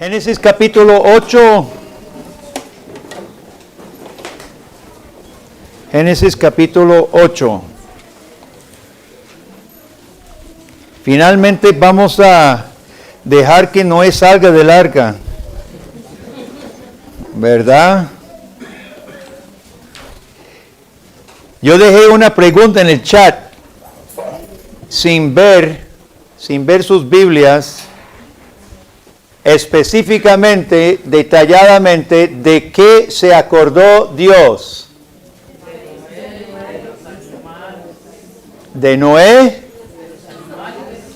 Génesis capítulo 8. Génesis capítulo 8. Finalmente vamos a dejar que Noé salga del arca, ¿verdad? Yo dejé una pregunta en el chat sin ver sus Biblias, específicamente, detalladamente, de qué se acordó Dios. De Noé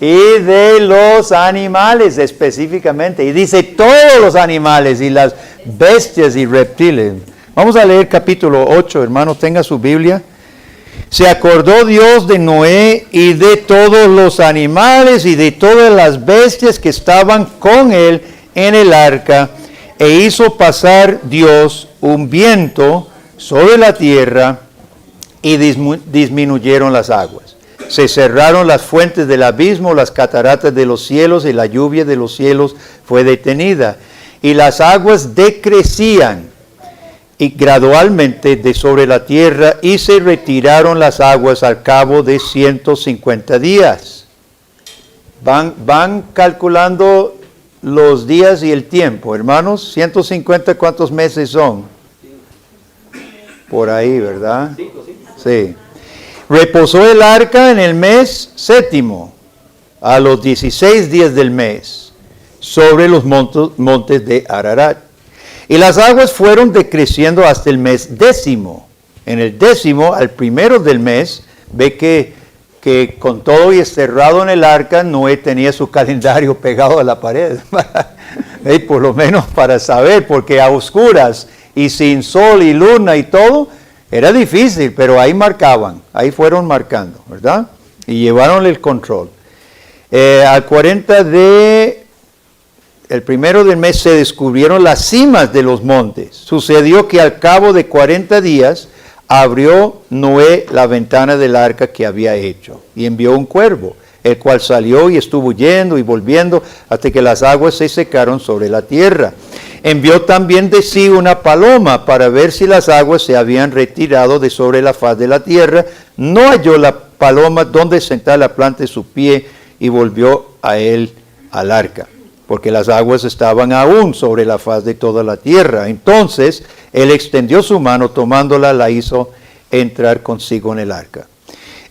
y de los animales específicamente. Y dice todos los animales y las bestias y reptiles. Vamos a leer capítulo 8, hermanos, tenga su Biblia. Se acordó Dios de Noé y de todos los animales y de todas las bestias que estaban con él en el arca, e hizo pasar Dios un viento sobre la tierra y disminuyeron las aguas. Se cerraron las fuentes del abismo, las cataratas de los cielos, y la lluvia de los cielos fue detenida. Y las aguas decrecían y gradualmente de sobre la tierra, y se retiraron las aguas al cabo de 150 días. Van calculando los días y el tiempo, hermanos. 150, ¿cuántos meses son? Por ahí, ¿verdad? Sí. Reposó el arca en el mes séptimo, a los 16 días del mes, sobre los montes de Ararat. Y las aguas fueron decreciendo hasta el mes décimo. En el décimo, al primero del mes, ve que con todo y cerrado en el arca, Noé tenía su calendario pegado a la pared. Y por lo menos para saber, porque a oscuras y sin sol y luna y todo, era difícil, pero ahí marcaban, ahí fueron marcando, ¿verdad? Y llevaron el control. El primero del mes se descubrieron las cimas de los montes. Sucedió que al cabo de 40 días abrió Noé la ventana del arca que había hecho y envió un cuervo, el cual salió y estuvo yendo y volviendo hasta que las aguas se secaron sobre la tierra. Envió también de sí una paloma para ver si las aguas se habían retirado de sobre la faz de la tierra. No halló la paloma donde sentar la planta de su pie, y volvió a él al arca, porque las aguas estaban aún sobre la faz de toda la tierra. Entonces él extendió su mano, tomándola, la hizo entrar consigo en el arca.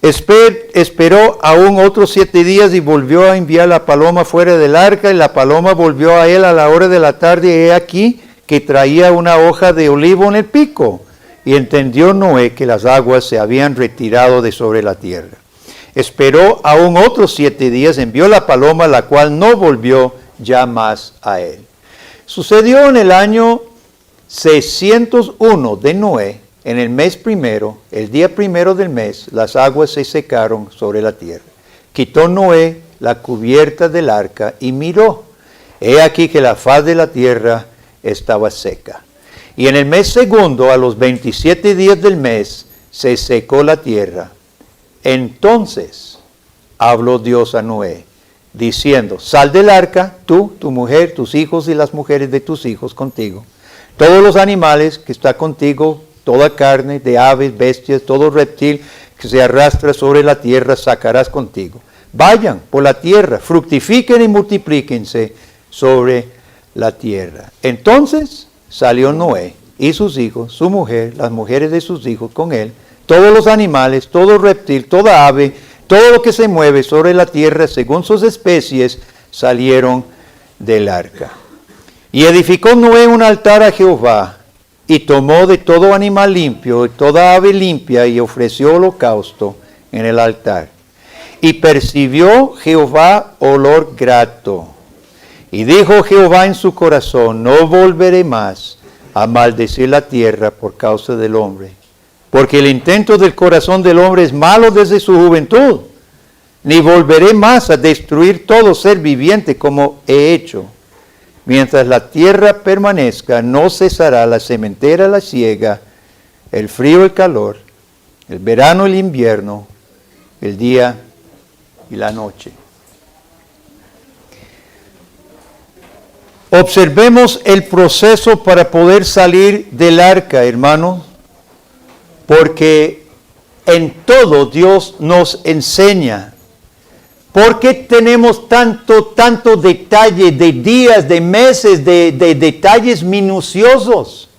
Esperó aún otros 7 días y volvió a enviar la paloma fuera del arca, y la paloma volvió a él a la hora de la tarde, y he aquí que traía una hoja de olivo en el pico. Y entendió Noé que las aguas se habían retirado de sobre la tierra. Esperó aún otros 7 días, envió la paloma, la cual no volvió ya más a él. Sucedió en el año 601 de Noé, en el mes primero, el día primero del mes, las aguas se secaron sobre la tierra. Quitó Noé la cubierta del arca y miró. He aquí que la faz de la tierra estaba seca. Y en el mes segundo, a los 27 días del mes, se secó la tierra. Entonces habló Dios a Noé, diciendo: sal del arca, tú, tu mujer, tus hijos y las mujeres de tus hijos contigo. Todos los animales que está contigo, toda carne, de aves, bestias, todo reptil que se arrastra sobre la tierra, sacarás contigo. Vayan por la tierra, fructifiquen y multiplíquense sobre la tierra. Entonces salió Noé y sus hijos, su mujer, las mujeres de sus hijos con él, todos los animales, todo reptil, toda ave, todo lo que se mueve sobre la tierra según sus especies, salieron del arca. Y edificó Noé un altar a Jehová, y tomó de todo animal limpio y toda ave limpia, y ofreció holocausto en el altar. Y percibió Jehová olor grato. Y dijo Jehová en su corazón: no volveré más a maldecir la tierra por causa del hombre, porque el intento del corazón del hombre es malo desde su juventud. Ni volveré más a destruir todo ser viviente como he hecho. Mientras la tierra permanezca, no cesará la sementera, la siega, el frío, el calor, el verano, el invierno, el día y la noche. Observemos el proceso para poder salir del arca, hermanos, porque en todo Dios nos enseña. ¿Por qué tenemos tanto detalle de días, de meses, de detalles minuciosos?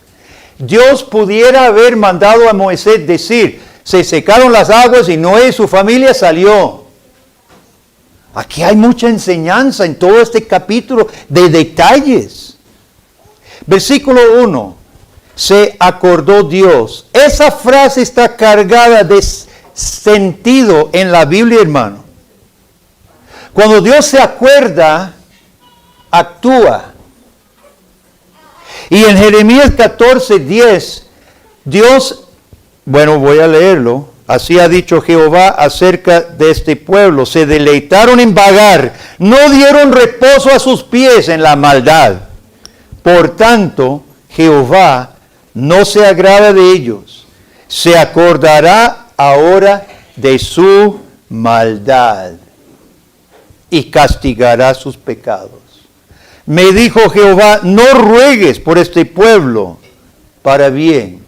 Dios pudiera haber mandado a Moisés decir, se secaron las aguas y Noé y su familia salió. Aquí hay mucha enseñanza en todo este capítulo de detalles. Versículo 1. Se acordó Dios. Esa frase está cargada de sentido en la Biblia, hermano. Cuando Dios se acuerda, actúa. Y en Jeremías 14:10, Dios, bueno, voy a leerlo. Así ha dicho Jehová acerca de este pueblo. Se deleitaron en vagar, no dieron reposo a sus pies en la maldad. Por tanto, Jehová no se agrada de ellos. Se acordará ahora de su maldad y castigará sus pecados. Me dijo Jehová, no ruegues por este pueblo para bien.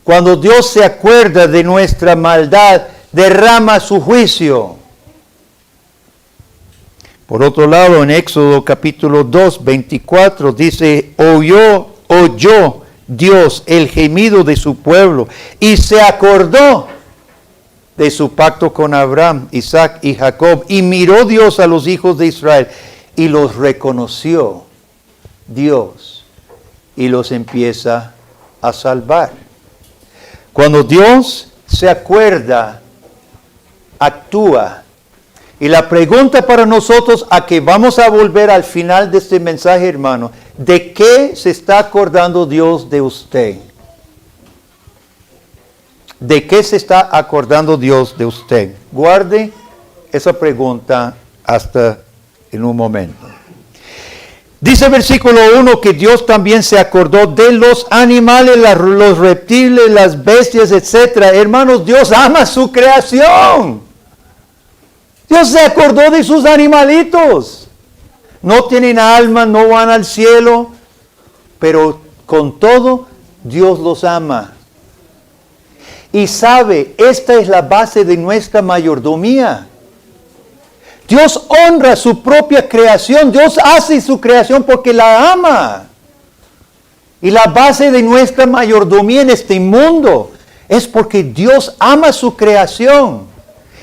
Cuando Dios se acuerda de nuestra maldad, derrama su juicio. Por otro lado, en Éxodo capítulo 2, 24, dice, oyó Dios el gemido de su pueblo y se acordó de su pacto con Abraham, Isaac y Jacob. Y miró Dios a los hijos de Israel y los reconoció Dios y los empieza a salvar. Cuando Dios se acuerda, actúa. Y la pregunta para nosotros, a que vamos a volver al final de este mensaje, hermano, ¿de qué se está acordando Dios de usted? ¿De qué se está acordando Dios de usted? Guarde esa pregunta hasta en un momento. Dice el versículo 1 que Dios también se acordó de los animales, los reptiles, las bestias, etc. Hermanos, Dios ama su creación. Dios se acordó de sus animalitos. No tienen alma, no van al cielo, pero con todo, Dios los ama. Y sabe, esta es la base de nuestra mayordomía. Dios honra su propia creación. Dios hace su creación porque la ama. Y la base de nuestra mayordomía en este mundo es porque Dios ama su creación.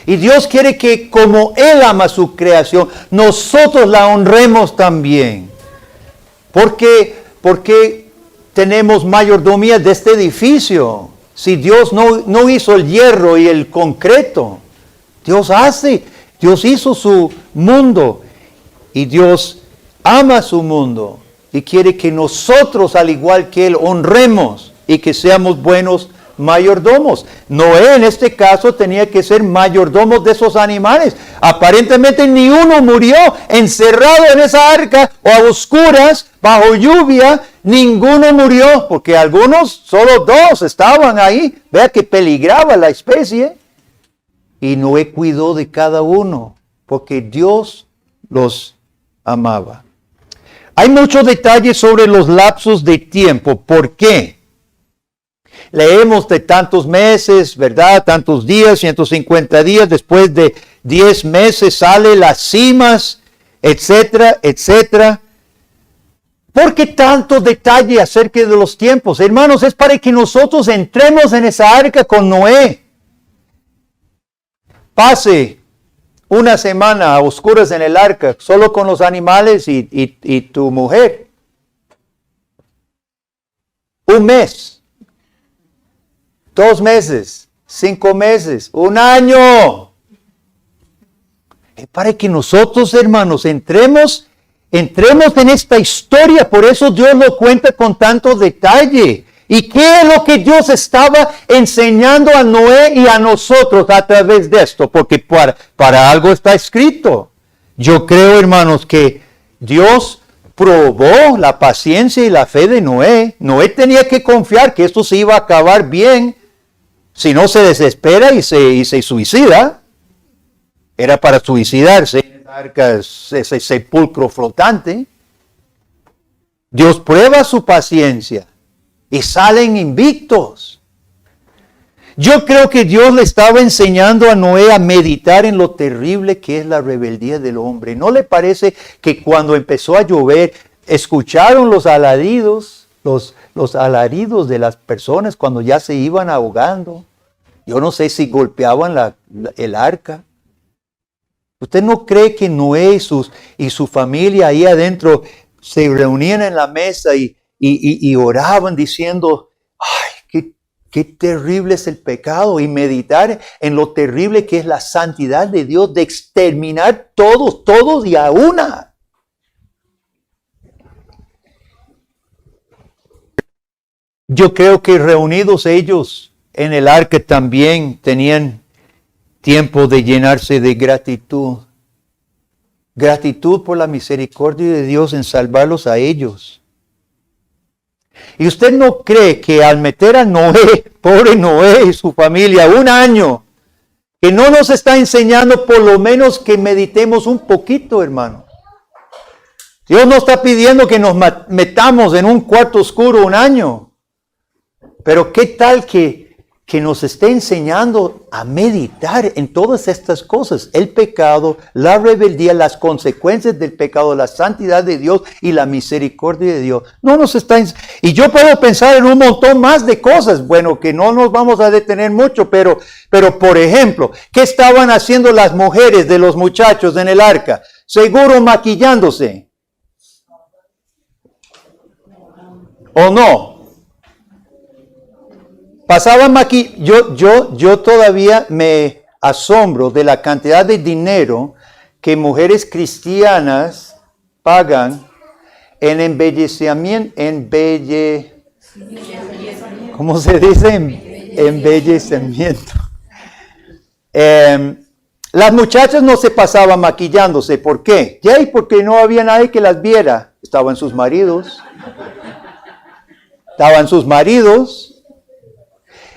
Y Dios quiere que como Él ama su creación, nosotros la honremos también. Porque tenemos mayordomía de este edificio. Si Dios no hizo el hierro y el concreto, Dios hizo su mundo y Dios ama su mundo y quiere que nosotros, al igual que Él, honremos y que seamos buenos mayordomos. Noé en este caso tenía que ser mayordomo de esos animales. Aparentemente ni uno murió encerrado en esa arca o a oscuras, bajo lluvia, ninguno murió, porque algunos, solo 2 estaban ahí. Vea que peligraba la especie. Y Noé cuidó de cada uno, porque Dios los amaba. Hay muchos detalles sobre los lapsos de tiempo. ¿Por qué? Leemos de tantos meses, ¿verdad? Tantos días, 150 días. Después de 10 meses sale las cimas, etcétera, etcétera. ¿Por qué tanto detalle acerca de los tiempos? Hermanos, es para que nosotros entremos en esa arca con Noé. Pase una semana a oscuras en el arca, solo con los animales y tu mujer. Un mes, 2 meses, 5 meses, 1 año. Es para que nosotros, hermanos, entremos en esta historia. Por eso Dios lo cuenta con tanto detalle. ¿Y qué es lo que Dios estaba enseñando a Noé y a nosotros a través de esto? Porque para algo está escrito. Yo creo, hermanos, que Dios probó la paciencia y la fe de Noé. Noé tenía que confiar que esto se iba a acabar bien. Si no, se desespera y se suicida. Era para suicidarse en ese sepulcro flotante. Dios prueba su paciencia y salen invictos. Yo creo que Dios le estaba enseñando a Noé a meditar en lo terrible que es la rebeldía del hombre. ¿No le parece que cuando empezó a llover, escucharon los alaridos, los alaridos de las personas cuando ya se iban ahogando? Yo no sé si golpeaban el arca. ¿Usted no cree que Noé y su familia ahí adentro se reunían en la mesa y oraban diciendo, ay, qué terrible es el pecado, y meditar en lo terrible que es la santidad de Dios, de exterminar todos y a una? Yo creo que reunidos ellos en el arca también tenían tiempo de llenarse de gratitud. Gratitud por la misericordia de Dios en salvarlos a ellos. Y usted no cree que al meter a Noé, pobre Noé y su familia, un año, que no nos está enseñando por lo menos que meditemos un poquito, hermano. Dios no está pidiendo que nos metamos en un cuarto oscuro un año. Pero qué tal que nos esté enseñando a meditar en todas estas cosas. El pecado, la rebeldía, las consecuencias del pecado, la santidad de Dios y la misericordia de Dios. No nos está y yo puedo pensar en un montón más de cosas. Bueno, que no nos vamos a detener mucho, pero por ejemplo, ¿qué estaban haciendo las mujeres de los muchachos en el arca? Seguro maquillándose. ¿O no? Pasaban yo todavía me asombro de la cantidad de dinero que mujeres cristianas pagan en embellecimiento, ¿cómo se dice? Embellecimiento. Las muchachas no se pasaban maquillándose. ¿Por qué? Porque no había nadie que las viera. Estaban sus maridos.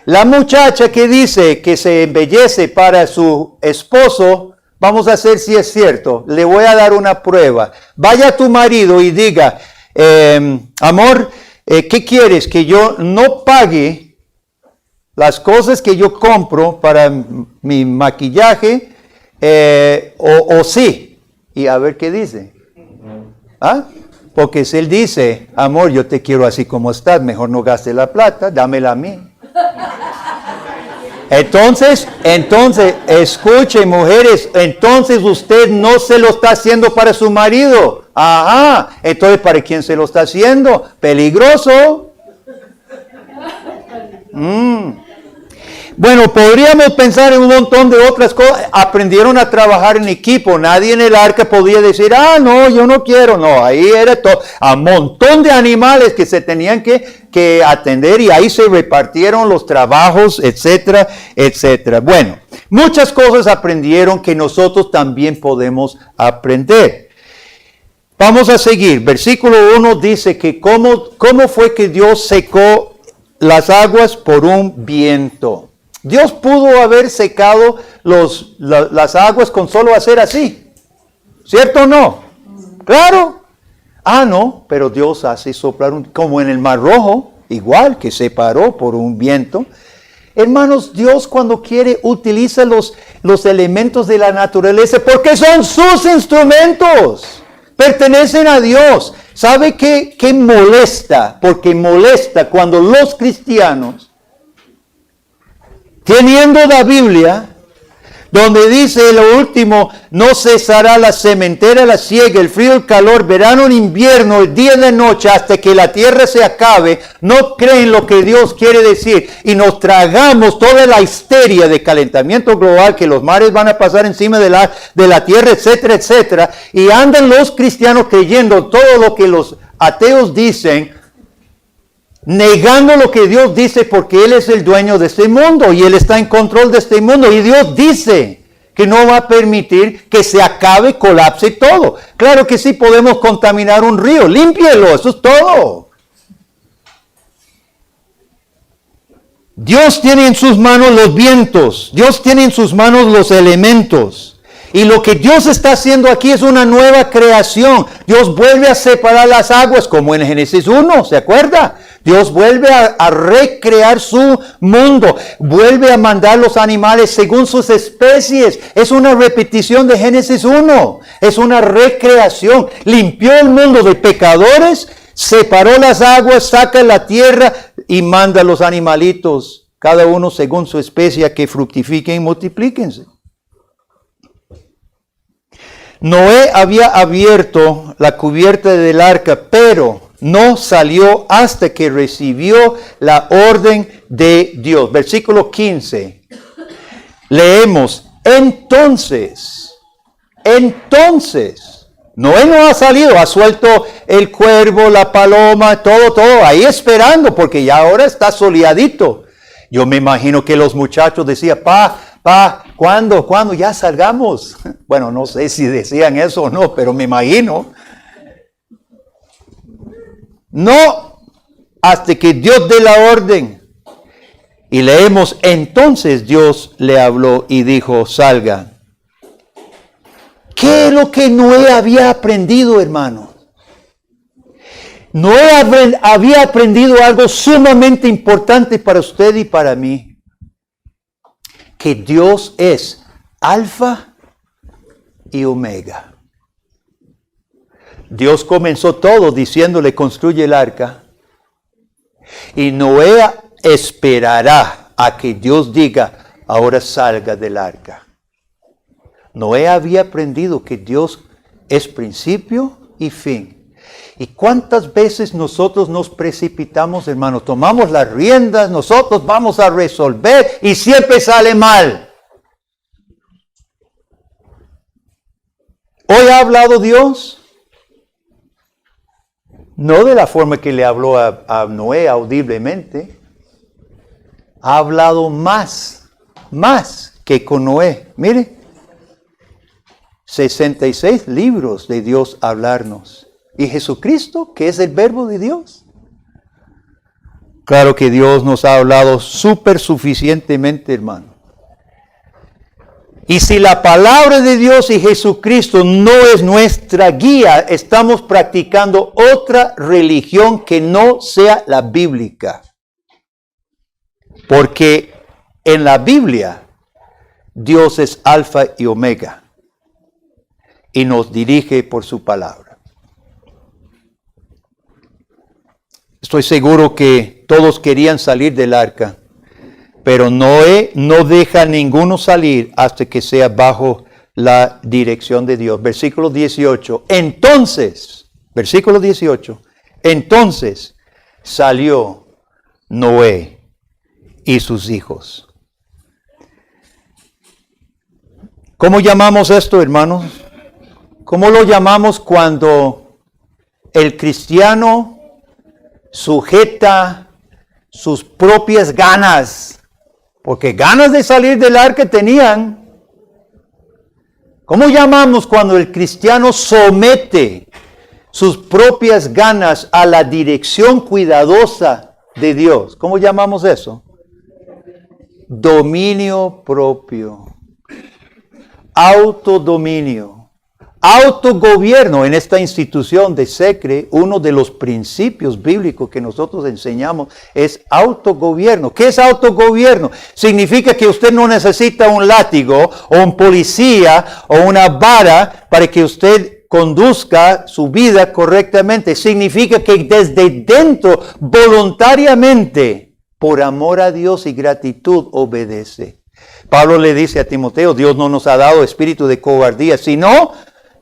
La muchacha que dice que se embellece para su esposo, vamos a hacer si es cierto, le voy a dar una prueba. Vaya a tu marido y diga, amor, ¿qué quieres? ¿Que yo no pague las cosas que yo compro para mi maquillaje o sí? Y a ver qué dice. ¿Ah? Porque si él dice, amor, yo te quiero así como estás, mejor no gaste la plata, dámela a mí. Entonces, escuche, mujeres, entonces usted no se lo está haciendo para su marido. Ajá, entonces ¿para quién se lo está haciendo? Peligroso. Bueno, podríamos pensar en un montón de otras cosas. Aprendieron a trabajar en equipo. Nadie en el arca podía decir, no, yo no quiero. No, ahí era todo. A un montón de animales que se tenían que atender y ahí se repartieron los trabajos, etcétera, etcétera. Bueno, muchas cosas aprendieron que nosotros también podemos aprender. Vamos a seguir. Versículo 1 dice que cómo fue que Dios secó las aguas por un viento. Dios pudo haber secado las aguas con solo hacer así. ¿Cierto o no? Claro. No, pero Dios hace soplar como en el Mar Rojo, igual que se paró por un viento. Hermanos, Dios cuando quiere utiliza los elementos de la naturaleza porque son sus instrumentos. Pertenecen a Dios. ¿Sabe qué molesta? Porque molesta cuando los cristianos, teniendo la Biblia, donde dice lo último, no cesará la sementera, la siega, el frío, el calor, verano, el invierno, el día y la noche, hasta que la tierra se acabe, no creen lo que Dios quiere decir, y nos tragamos toda la histeria de calentamiento global, que los mares van a pasar encima de la tierra, etcétera, etcétera, y andan los cristianos creyendo todo lo que los ateos dicen, negando lo que Dios dice porque Él es el dueño de este mundo y Él está en control de este mundo. Y Dios dice que no va a permitir que se acabe, colapse todo. Claro que sí podemos contaminar un río, límpielo, eso es todo. Dios tiene en sus manos los vientos, Dios tiene en sus manos los elementos. Y lo que Dios está haciendo aquí es una nueva creación. Dios vuelve a separar las aguas, como en Génesis 1, ¿se acuerda? Dios vuelve a recrear su mundo, vuelve a mandar los animales según sus especies. Es una repetición de Génesis 1, es una recreación. Limpió el mundo de pecadores, separó las aguas, saca la tierra y manda a los animalitos, cada uno según su especie, a que fructifiquen y multiplíquense. Noé había abierto la cubierta del arca, pero no salió hasta que recibió la orden de Dios. Versículo 15. Leemos, entonces, Noé no ha salido, ha suelto el cuervo, la paloma, todo, ahí esperando, porque ya ahora está soleadito. Yo me imagino que los muchachos decían, ¿cuándo ya salgamos? Bueno, no sé si decían eso o no, pero me imagino. No, hasta que Dios dé la orden. Y leemos, entonces Dios le habló y dijo, salga. ¿Qué es lo que Noé había aprendido, hermano? Noé había aprendido algo sumamente importante para usted y para mí. Que Dios es Alfa y Omega. Dios comenzó todo diciéndole, construye el arca. Y Noé esperará a que Dios diga, ahora salga del arca. Noé había aprendido que Dios es principio y fin. ¿Y cuántas veces nosotros nos precipitamos, hermano? Tomamos las riendas, nosotros vamos a resolver y siempre sale mal. ¿Hoy ha hablado Dios? No de la forma que le habló a Noé audiblemente. Ha hablado más que con Noé. Mire, 66 libros de Dios hablarnos. ¿Y Jesucristo, que es el verbo de Dios? Claro que Dios nos ha hablado súper suficientemente, hermano. Y si la palabra de Dios y Jesucristo no es nuestra guía, estamos practicando otra religión que no sea la bíblica. Porque en la Biblia, Dios es Alfa y Omega. Y nos dirige por su palabra. Estoy seguro que todos querían salir del arca, pero Noé no deja a ninguno salir hasta que sea bajo la dirección de Dios. Versículo 18. Entonces salió Noé y sus hijos. ¿Cómo llamamos esto, hermanos? ¿Cómo lo llamamos cuando el cristiano sujeta sus propias ganas? Porque ganas de salir del arca tenían. ¿Cómo llamamos cuando el cristiano somete sus propias ganas a la dirección cuidadosa de Dios? ¿Cómo llamamos eso? Dominio propio. Autodominio. Autogobierno. En esta institución de SECRE, uno de los principios bíblicos que nosotros enseñamos es autogobierno. ¿Qué es autogobierno? Significa que usted no necesita un látigo o un policía o una vara para que usted conduzca su vida correctamente. Significa que desde dentro, voluntariamente, por amor a Dios y gratitud, obedece. Pablo le dice a Timoteo, Dios no nos ha dado espíritu de cobardía, sino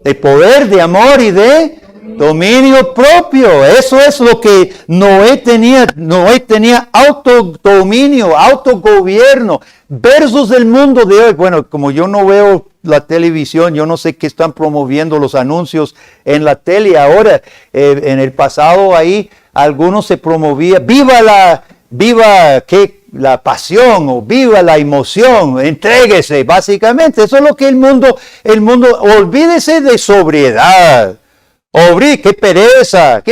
de poder, de amor y de dominio propio. Eso es lo que Noé tenía. Noé tenía autodominio, autogobierno, versus el mundo de hoy. Bueno, como yo no veo la televisión, yo no sé qué están promoviendo los anuncios en la tele ahora. En el pasado ahí algunos se promovía, viva la pasión o viva la emoción, entréguese, básicamente. Eso es lo que el mundo, olvídese de sobriedad, qué pereza,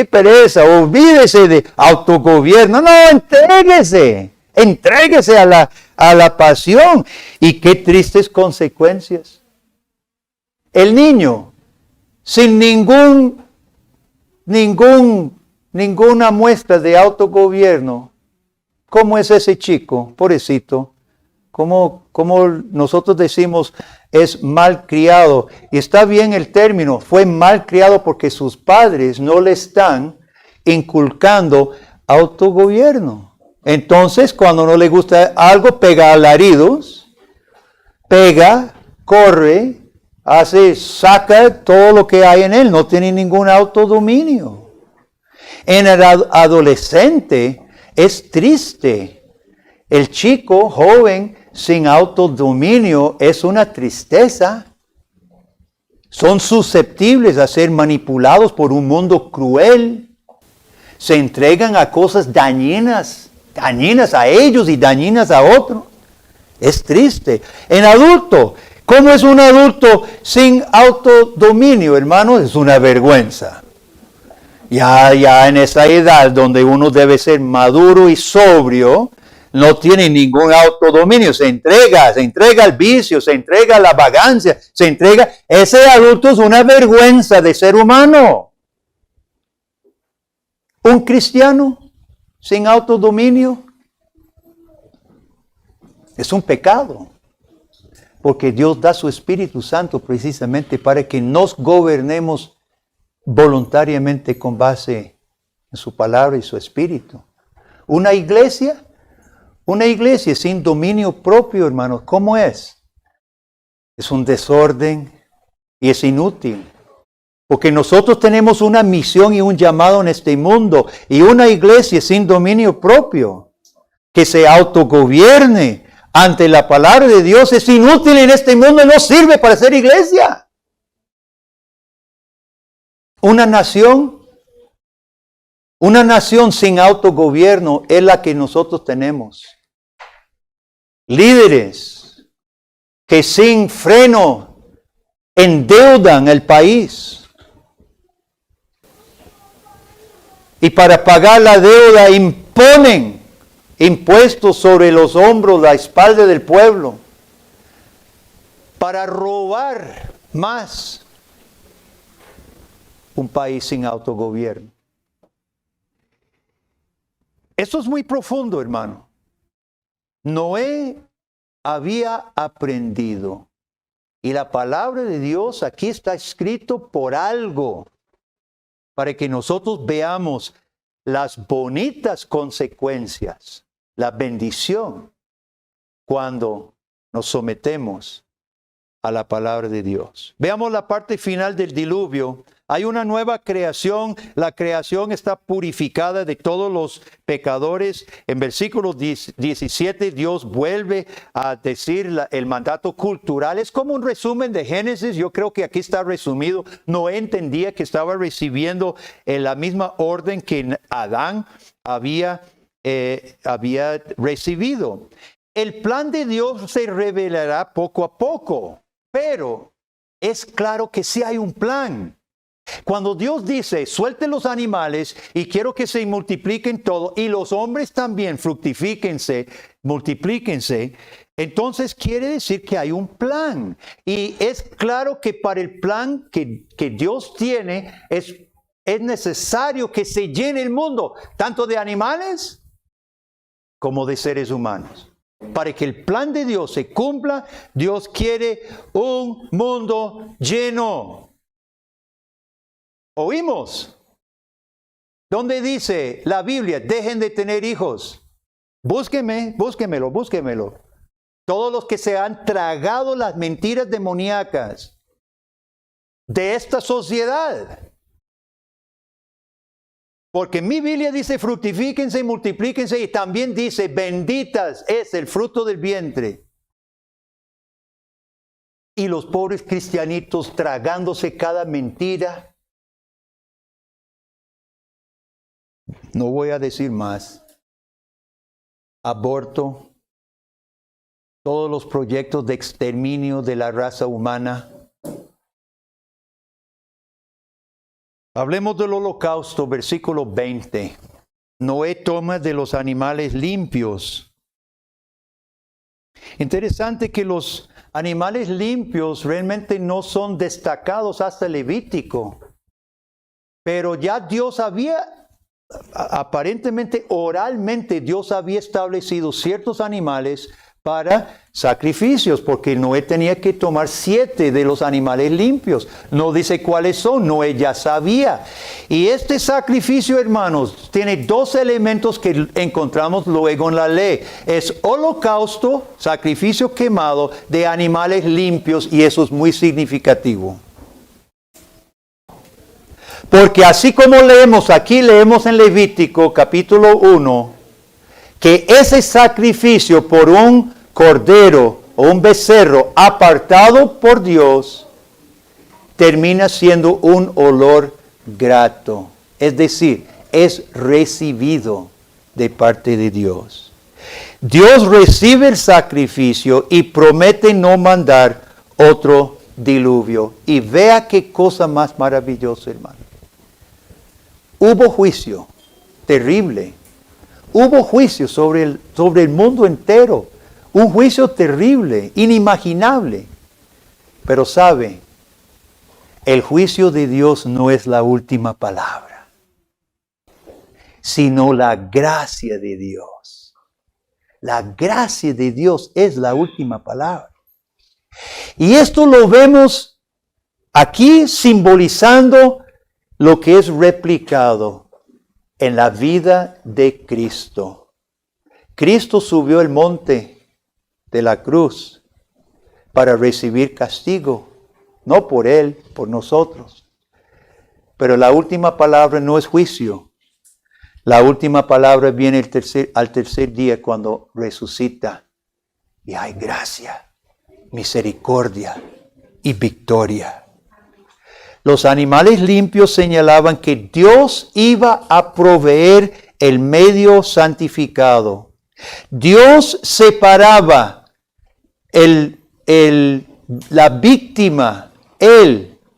olvídese de autogobierno, no, entréguese a la pasión. Y qué tristes consecuencias. El niño, sin ninguna muestra de autogobierno, ¿cómo es ese chico, pobrecito? Como nosotros decimos, es mal criado. Y está bien el término, fue mal criado porque sus padres no le están inculcando autogobierno. Entonces, cuando no le gusta algo, pega alaridos, pega, corre, saca todo lo que hay en él, no tiene ningún autodominio. En el adolescente es triste. El chico joven sin autodominio es una tristeza. Son susceptibles a ser manipulados por un mundo cruel. Se entregan a cosas dañinas a ellos y dañinas a otros. Es triste. En adulto, ¿cómo es un adulto sin autodominio, hermano? Es una vergüenza. Ya en esa edad donde uno debe ser maduro y sobrio, no tiene ningún autodominio, se entrega al vicio, se entrega a la vagancia, ese adulto es una vergüenza de ser humano. Un cristiano sin autodominio es un pecado, porque Dios da su Espíritu Santo precisamente para que nos gobernemos voluntariamente con base en su palabra y su Espíritu. Una iglesia sin dominio propio, hermanos, ¿cómo es? Es un desorden y es inútil. Porque nosotros tenemos una misión y un llamado en este mundo. Y una iglesia sin dominio propio, que se autogobierne ante la palabra de Dios, es inútil en este mundo y no sirve para ser iglesia. Una nación sin autogobierno es la que nosotros tenemos. Líderes que sin freno endeudan el país. Y para pagar la deuda imponen impuestos sobre los hombros, la espalda del pueblo. Para robar más. Un país sin autogobierno. Esto es muy profundo, hermano. Noé había aprendido. Y la palabra de Dios aquí está escrito por algo. Para que nosotros veamos las bonitas consecuencias, la bendición, cuando nos sometemos a la palabra de Dios. Veamos la parte final del diluvio. Hay una nueva creación. La creación está purificada de todos los pecadores. En versículo 17, Dios vuelve a decir el mandato cultural. Es como un resumen de Génesis. Yo creo que aquí está resumido. Noé entendía que estaba recibiendo la misma orden que Adán había recibido. El plan de Dios se revelará poco a poco, pero es claro que sí hay un plan. Cuando Dios dice, suelte los animales y quiero que se multipliquen todo, y los hombres también fructifíquense, multiplíquense, entonces quiere decir que hay un plan. Y es claro que para el plan que Dios tiene, es necesario que se llene el mundo, tanto de animales como de seres humanos. Para que el plan de Dios se cumpla, Dios quiere un mundo lleno. ¿Oímos? ¿Dónde dice la Biblia, dejen de tener hijos? Búsquemelo. Todos los que se han tragado las mentiras demoníacas de esta sociedad. Porque mi Biblia dice fructifíquense y multiplíquense, y también dice benditas es el fruto del vientre. Y los pobres cristianitos tragándose cada mentira. No voy a decir más. Aborto, todos los proyectos de exterminio de la raza humana. Hablemos del holocausto, versículo 20. Noé toma de los animales limpios. Interesante que los animales limpios realmente no son destacados hasta Levítico. Pero ya Dios había, aparentemente oralmente, Dios había establecido ciertos animales para sacrificios, porque Noé tenía que tomar 7 de los animales limpios. No dice cuáles son, Noé ya sabía. Y este sacrificio, hermanos, tiene 2 elementos que encontramos luego en la ley. Es holocausto, sacrificio quemado de animales limpios, y eso es muy significativo. Porque así como leemos en Levítico capítulo 1, que ese sacrificio por un cordero o un becerro apartado por Dios termina siendo un olor grato. Es decir, es recibido de parte de Dios. Dios recibe el sacrificio y promete no mandar otro diluvio. Y vea qué cosa más maravillosa, hermano. Hubo juicio terrible. Hubo juicio sobre el mundo entero. Un juicio terrible, inimaginable. Pero sabe, el juicio de Dios no es la última palabra, sino la gracia de Dios. La gracia de Dios es la última palabra. Y esto lo vemos aquí simbolizando lo que es replicado en la vida de Cristo. Cristo subió el monte de la cruz para recibir castigo, no por Él, por nosotros. Pero la última palabra no es juicio. La última palabra viene al tercer día cuando resucita. Y hay gracia, misericordia y victoria. Los animales limpios señalaban que Dios iba a proveer el medio santificado. Dios separaba la víctima,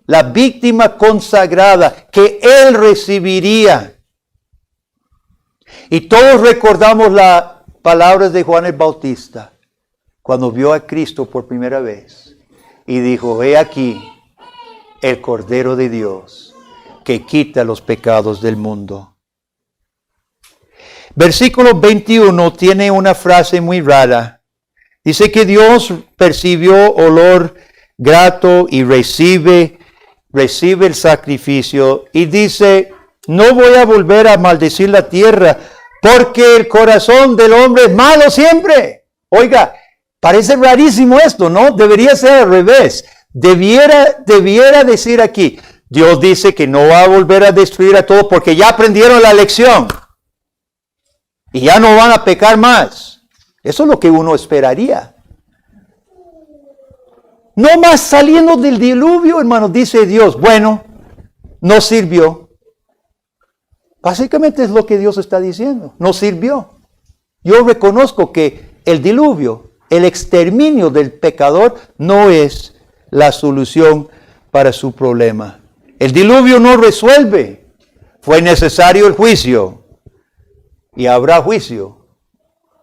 la víctima consagrada que Él recibiría. Y todos recordamos las palabras de Juan el Bautista cuando vio a Cristo por primera vez y dijo: he aquí el Cordero de Dios que quita los pecados del mundo. Versículo 21 tiene una frase muy rara. Dice que Dios percibió olor grato y recibe el sacrificio. Y dice: no voy a volver a maldecir la tierra, porque el corazón del hombre es malo siempre. Oiga, parece rarísimo esto, ¿no? Debería ser al revés. Debiera decir aquí: Dios dice que no va a volver a destruir a todos porque ya aprendieron la lección. Y ya no van a pecar más. Eso es lo que uno esperaría. No más saliendo del diluvio, hermano, dice Dios: bueno, no sirvió. Básicamente es lo que Dios está diciendo. No sirvió. Yo reconozco que el diluvio, el exterminio del pecador, no es la solución para su problema. El diluvio no resuelve. Fue necesario el juicio. Y habrá juicio.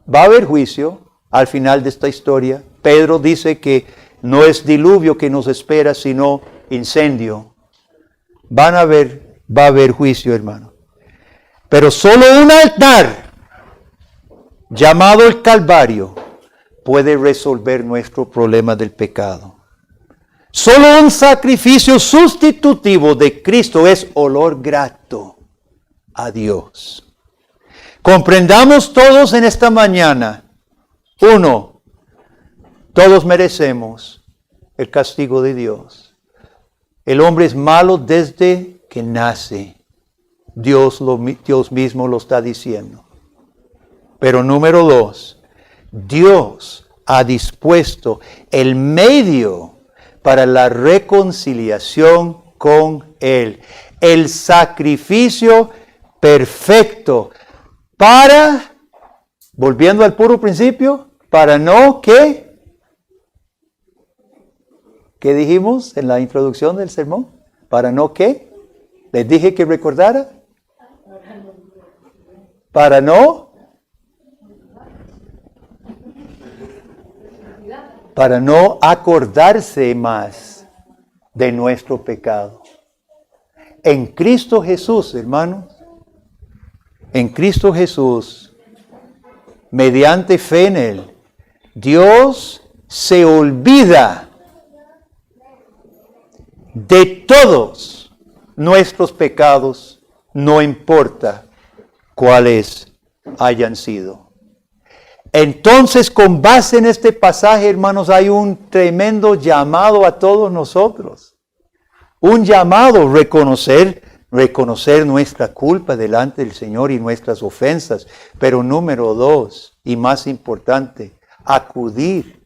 Va a haber juicio al final de esta historia. Pedro dice que no es diluvio que nos espera, sino incendio. Va a haber juicio, hermano. Pero solo un altar, llamado el Calvario, puede resolver nuestro problema del pecado. Solo un sacrificio sustitutivo de Cristo es olor grato a Dios. Comprendamos todos en esta mañana. 1. Todos merecemos el castigo de Dios. El hombre es malo desde que nace. Dios mismo lo está diciendo. Pero número 2, Dios ha dispuesto el medio para la reconciliación con Él. El sacrificio perfecto para, volviendo al puro principio, para no que, ¿qué dijimos en la introducción del sermón? Para no que, les dije que recordara. Para no para no acordarse más de nuestro pecado. En Cristo Jesús, hermanos, en Cristo Jesús, mediante fe en Él, Dios se olvida de todos nuestros pecados, no importa cuáles hayan sido. Entonces, con base en este pasaje, hermanos, hay un tremendo llamado a todos nosotros. Un llamado, reconocer nuestra culpa delante del Señor y nuestras ofensas. Pero número 2, y más importante, acudir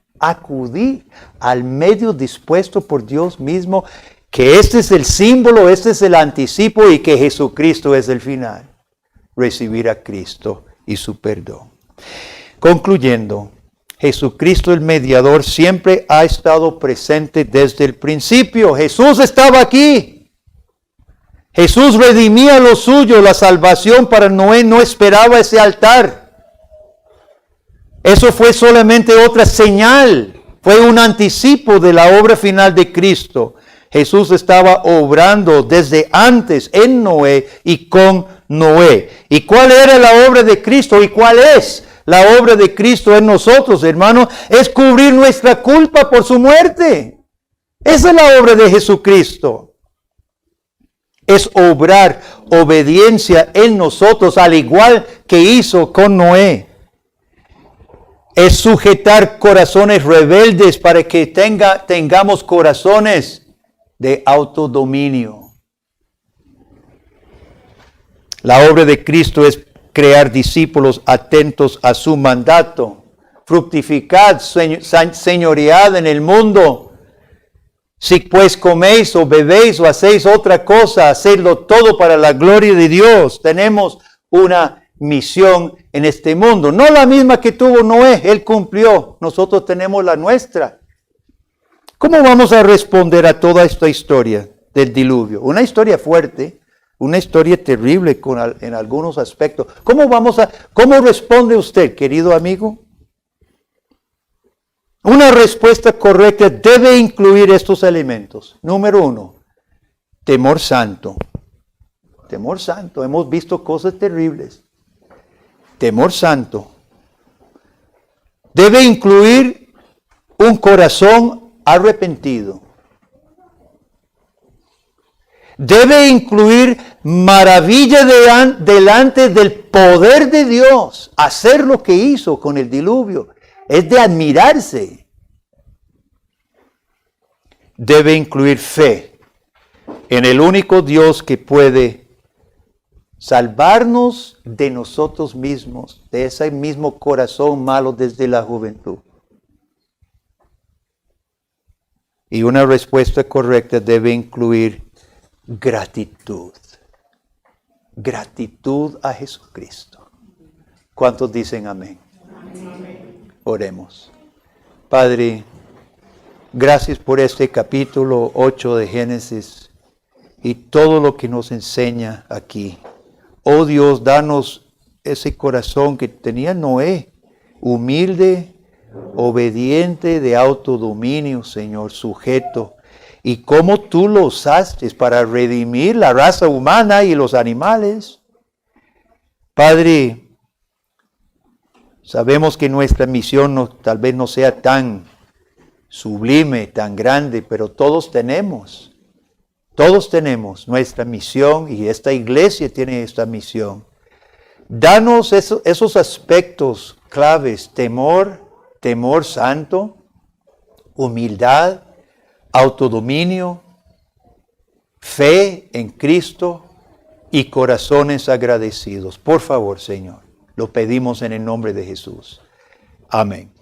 al medio dispuesto por Dios mismo, que este es el símbolo, este es el anticipo y que Jesucristo es el final. Recibir a Cristo y su perdón. Concluyendo, Jesucristo el mediador siempre ha estado presente desde el principio. Jesús estaba aquí. Jesús redimía lo suyo, la salvación para Noé no esperaba ese altar. Eso fue solamente otra señal, fue un anticipo de la obra final de Cristo. Jesús estaba obrando desde antes en Noé y con Noé. ¿Y cuál era la obra de Cristo? ¿Y cuál es la obra de Cristo en nosotros, hermanos? Es cubrir nuestra culpa por su muerte. Esa es la obra de Jesucristo. Es obrar obediencia en nosotros, al igual que hizo con Noé. Es sujetar corazones rebeldes para que tengamos corazones de autodominio. La obra de Cristo es crear discípulos atentos a su mandato. Fructificad, señoread en el mundo. Si pues coméis o bebéis o hacéis otra cosa, hacedlo todo para la gloria de Dios. Tenemos una misión en este mundo. No la misma que tuvo Noé, él cumplió. Nosotros tenemos la nuestra. ¿Cómo vamos a responder a toda esta historia del diluvio? Una historia fuerte, una historia terrible en algunos aspectos. ¿Cómo responde usted, querido amigo? Una respuesta correcta debe incluir estos elementos. Número 1, temor santo. Temor santo. Hemos visto cosas terribles. Temor santo. Debe incluir un corazón arrepentido. Debe incluir maravilla delante del poder de Dios. Hacer lo que hizo con el diluvio es de admirarse. Debe incluir fe en el único Dios que puede salvarnos de nosotros mismos, de ese mismo corazón malo desde la juventud. Y una respuesta correcta debe incluir gratitud. Gratitud a Jesucristo. ¿Cuántos dicen amén? Amén. Oremos. Padre, gracias por este capítulo 8 de Génesis y todo lo que nos enseña aquí. Oh Dios, danos ese corazón que tenía Noé, humilde, obediente, de autodominio, Señor, sujeto. Y cómo tú lo usaste para redimir la raza humana y los animales. Padre, sabemos que nuestra misión tal vez no sea tan sublime, tan grande, pero todos tenemos nuestra misión y esta iglesia tiene esta misión. Danos esos aspectos claves, temor santo, humildad, autodominio, fe en Cristo y corazones agradecidos. Por favor, Señor, lo pedimos en el nombre de Jesús. Amén.